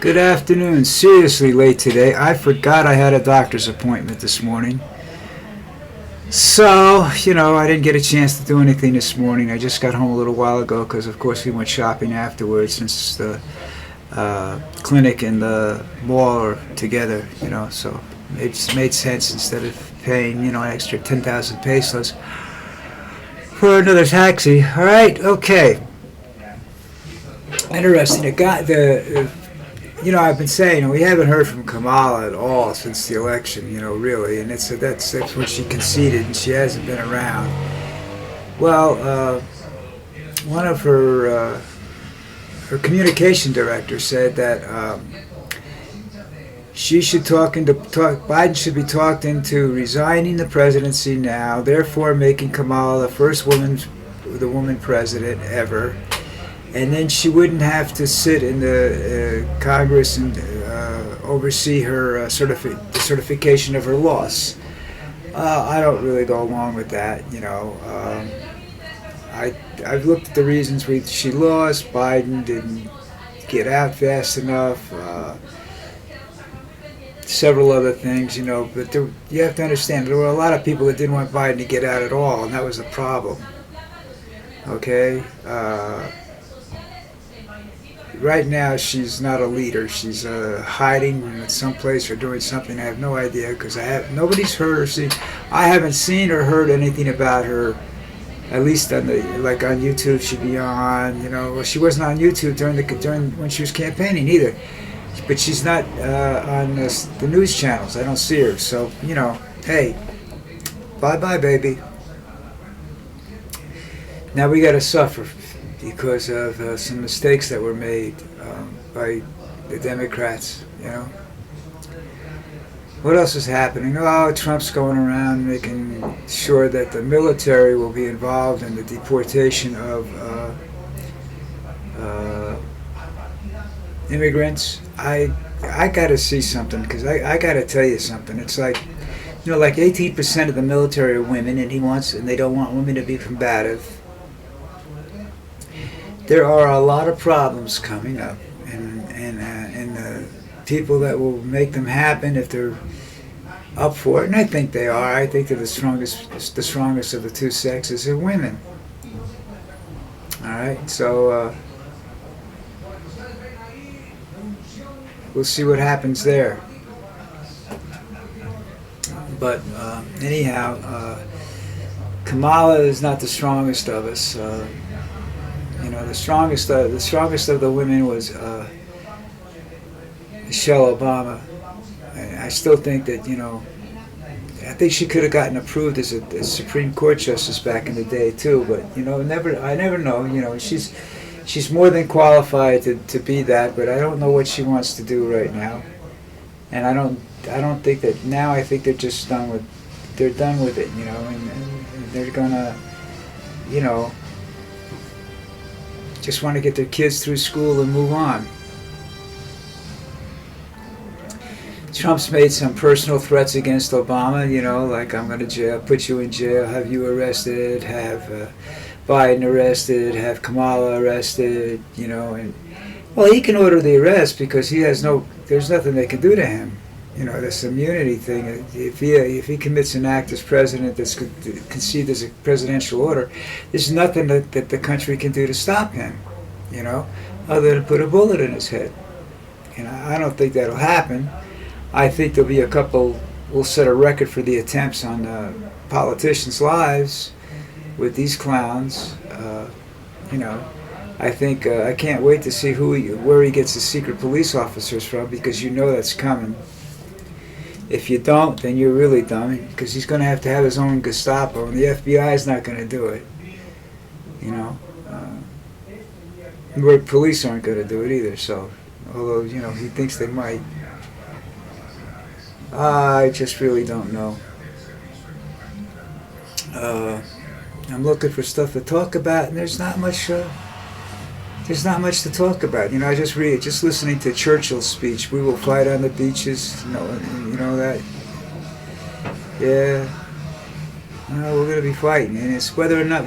Good afternoon. Seriously late today. I forgot I had a doctor's appointment this morning. So, I didn't get a chance to do anything this morning. I just got home a little while ago because, of course, we went shopping afterwards since the clinic and the mall are together, so it just made sense instead of paying, an extra 10,000 pesos for another taxi. All right, okay. Interesting. I've been saying we haven't heard from Kamala at all since the election, really, and that's when she conceded and she hasn't been around. Well, one of her communication director said that Biden should be talked into resigning the presidency now, therefore making Kamala the first woman president ever. And then she wouldn't have to sit in the Congress and oversee her the certification of her loss. I don't really go along with that. I've looked at the reasons she lost. Biden didn't get out fast enough. Several other things, but you have to understand there were a lot of people that didn't want Biden to get out at all, and that was the problem. Okay. Right now, she's not a leader. She's hiding in some place or doing something. I have no idea because nobody's heard or seen. I haven't seen or heard anything about her. At least on YouTube, she'd be on. Well, she wasn't on YouTube during when she was campaigning either. But she's not on the news channels. I don't see her. So hey, bye bye, baby. Now we got to suffer because of some mistakes that were made by the Democrats, What else is happening? Oh, Trump's going around making sure that the military will be involved in the deportation of immigrants. I got to see something because I got to tell you something. It's like, like 18% of the military are women, and they don't want women to be combative. There are a lot of problems coming up, and the people that will make them happen if they're up for it, and I think they are. I think they're the strongest of the two sexes are women. All right, so we'll see what happens there. But anyhow, Kamala is not the strongest of us. The strongest of the women was Michelle Obama. I still think that I think she could have gotten approved as a Supreme Court justice back in the day too. But I never know. She's more than qualified to be that. But I don't know what she wants to do right now. And I don't think that now. I think they're just done with it. And they're gonna just want to get their kids through school and move on. Trump's made some personal threats against Obama, like I'm going to put you in jail, have you arrested, have Biden arrested, have Kamala arrested, and well, he can order the arrest because there's nothing they can do to him. This immunity thing. If he commits an act as president that's conceived as a presidential order, there's nothing that the country can do to stop him. Other than put a bullet in his head. I don't think that'll happen. I think there'll be a couple. We'll set a record for the attempts on politicians' lives with these clowns. I think I can't wait to see where he gets the secret police officers from because that's coming. If you don't, then you're really dumb because he's going to have his own Gestapo, and the FBI is not going to do it. The police aren't going to do it either. So, although he thinks they might, I just really don't know. I'm looking for stuff to talk about, and there's not much. There's not much to talk about. I just listening to Churchill's speech. We will fight on the beaches. You know that. Yeah. We're going to be fighting, and it's whether or not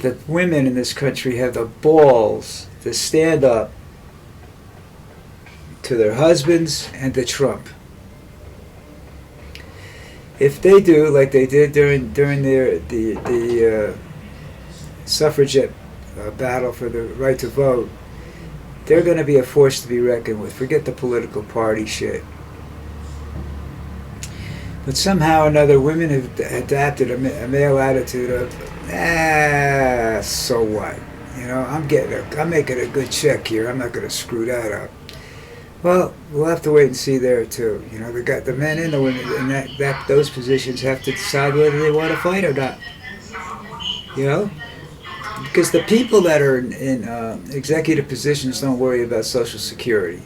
the women in this country have the balls to stand up to their husbands and to Trump. If they do, like they did during the suffragette battle for the right to vote, they're going to be a force to be reckoned with. Forget the political party shit. But somehow or another, women have adapted a male attitude of, so what? You know, I'm making a good check here. I'm not going to screw that up. Well, we'll have to wait and see there too. You know, the men and the women in those positions have to decide whether they want to fight or not. You know, because the people that are in executive positions don't worry about Social Security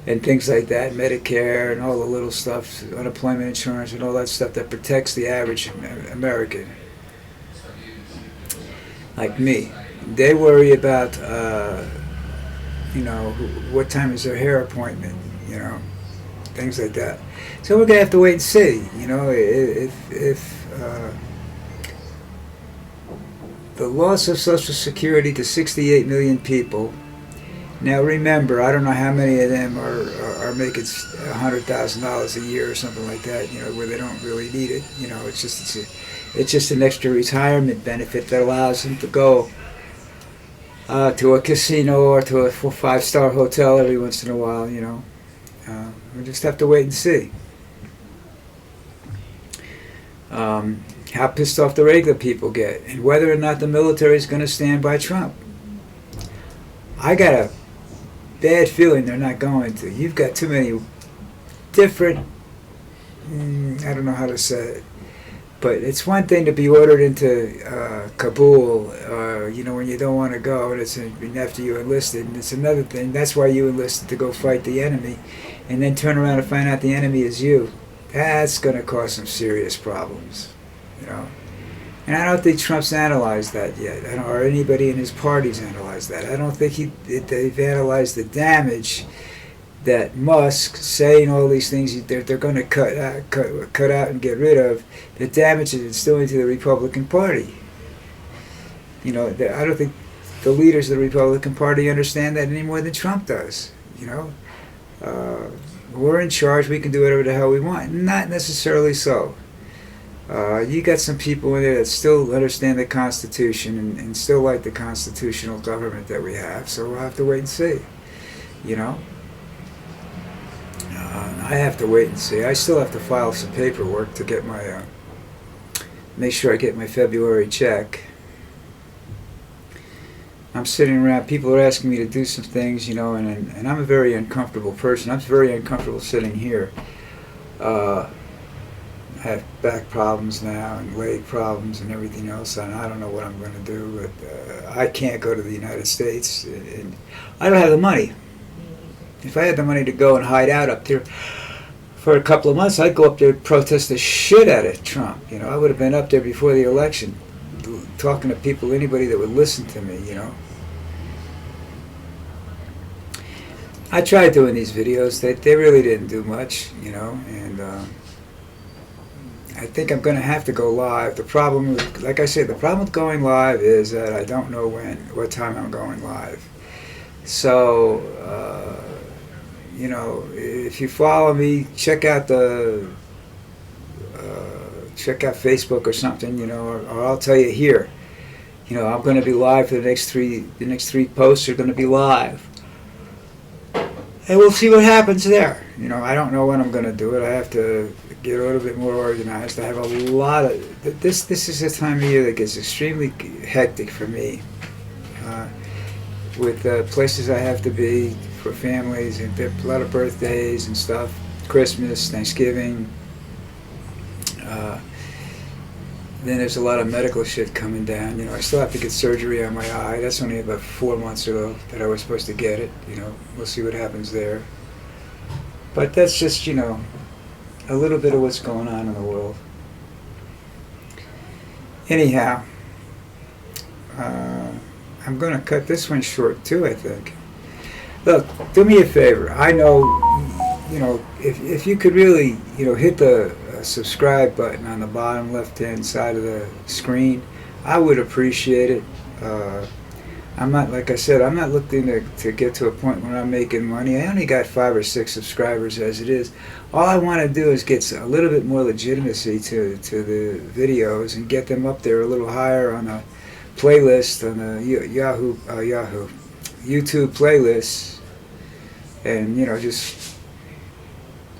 and things like that, Medicare and all the little stuff, unemployment insurance and all that stuff that protects the average American, like me. They worry about, you know, what time is their hair appointment, you know, things like that. So we're going to have to wait and see, you know, if the loss of Social Security to 68 million people. Now remember, I don't know how many of them are making $100,000 a year or something like that, you know, where they don't really need it. You know, it's just an extra retirement benefit that allows them to go to a casino or to a 5-star hotel every once in a while, you know. We just have to wait and see. How pissed off the regular people get, and whether or not the military is going to stand by Trump. I got a bad feeling they're not going to. You've got too many different, I don't know how to say it, but it's one thing to be ordered into Kabul, you know, when you don't want to go, and it's after you enlisted, and it's another thing. That's why you enlisted, to go fight the enemy, and then turn around and find out the enemy is you. That's going to cause some serious problems, you know. And I don't think Trump's analyzed that yet, or anybody in his party's analyzed that. I don't think they've analyzed the damage that Musk saying all these things they're going to cut out and get rid of, the damage that it's doing to the Republican Party. You know, I don't think the leaders of the Republican Party understand that any more than Trump does. You know, we're in charge. We can do whatever the hell we want. Not necessarily so. You got some people in there that still understand the Constitution and still like the constitutional government that we have. So we'll have to wait and see. You know, I have to wait and see. I still have to file some paperwork to get my make sure I get my February check. I'm sitting around. People are asking me to do some things, you know, and I'm a very uncomfortable person. I'm very uncomfortable sitting here. I have back problems now and leg problems and everything else, and I don't know what I'm going to do, but I can't go to the United States, and I don't have the money. If I had the money to go and hide out up there for a couple of months, I'd go up there and protest the shit out of Trump. You know, I would have been up there before the election, talking to people, anybody that would listen to me, you know. I tried doing these videos. They really didn't do much, you know, and I think I'm going to have to go live. The problem, like I said, the problem with going live is that I don't know what time I'm going live. So, you know, if you follow me, check out Facebook or something, you know, or I'll tell you here. You know, I'm going to be live for the next three posts are going to be live. And we'll see what happens there. You know, I don't know when I'm going to do it. I have to get a little bit more organized. I have a lot of... This is a time of year that gets extremely hectic for me. With places I have to be for families, and a lot of birthdays and stuff. Christmas, Thanksgiving. Then there's a lot of medical shit coming down. You know, I still have to get surgery on my eye. That's only about 4 months ago that I was supposed to get it. You know, we'll see what happens there. But that's just, you know, a little bit of what's going on in the world. Anyhow, I'm going to cut this one short too, I think. Look, do me a favor. I know, you know, if you could really, you know, hit the subscribe button on the bottom left-hand side of the screen, I would appreciate it. I'm not, like I said, I'm not looking to get to a point where I'm making money. I only got 5 or 6 subscribers as it is. All I want to do is get a little bit more legitimacy to the videos and get them up there a little higher on a playlist, on the YouTube playlist, and just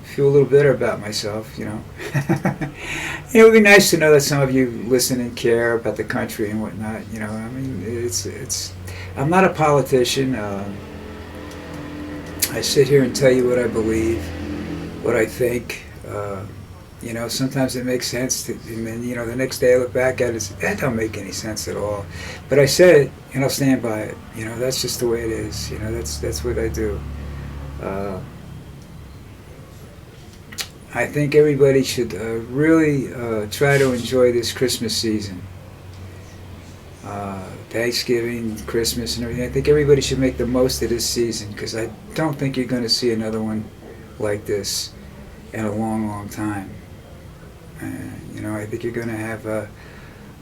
feel a little better about myself. It would be nice to know that some of you listen and care about the country and whatnot. I mean, it's. I'm not a politician. I sit here and tell you what I believe, what I think. Sometimes it makes sense, and then the next day I look back at it and say, that don't make any sense at all. But I said it, and I'll stand by it. That's just the way it is. That's what I do. I think everybody should really try to enjoy this Christmas season. Thanksgiving, Christmas, and everything. I think everybody should make the most of this season, because I don't think you're going to see another one like this in a long, long time. I think you're going to have a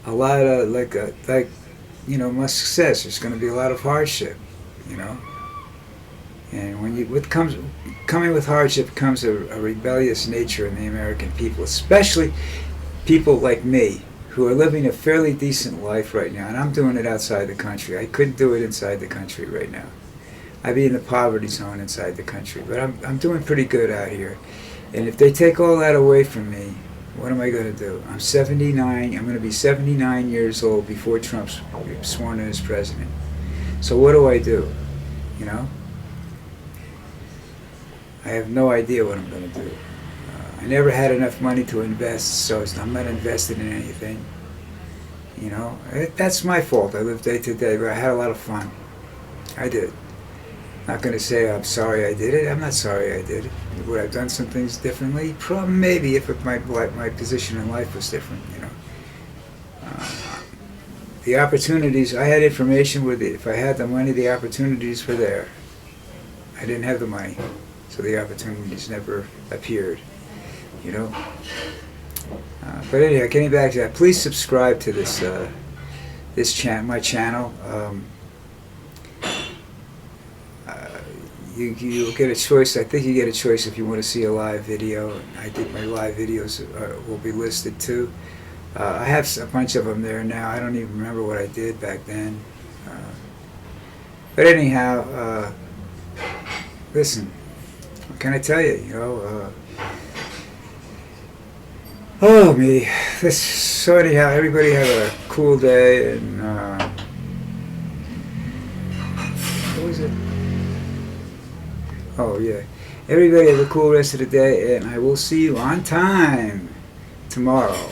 lot of, much success. There's going to be a lot of hardship, And when coming with hardship comes a rebellious nature in the American people, especially people like me, who are living a fairly decent life right now, and I'm doing it outside the country. I couldn't do it inside the country right now. I'd be in the poverty zone inside the country, but I'm doing pretty good out here. And if they take all that away from me, what am I going to do? I'm 79. I'm going to be 79 years old before Trump's sworn in as president. So what do? I have no idea what I'm going to do. I never had enough money to invest, so I'm not invested in anything. That's my fault. I live day to day, but I had a lot of fun. I did. Not going to say I'm sorry I did it. I'm not sorry I did it. Would I have done some things differently? Probably, maybe, if my position in life was different. The opportunities, I had information with it. If I had the money, the opportunities were there. I didn't have the money, so the opportunities never appeared. But anyhow, getting back to that, please subscribe to my channel. You'll get a choice. I think you get a choice if you want to see a live video. I think my live videos will be listed too. I have a bunch of them there now. I don't even remember what I did back then. But anyhow, listen, what can I tell you? Oh me. So anyhow, everybody have a cool day, and what was it? Oh yeah. Everybody have a cool rest of the day, and I will see you on time tomorrow.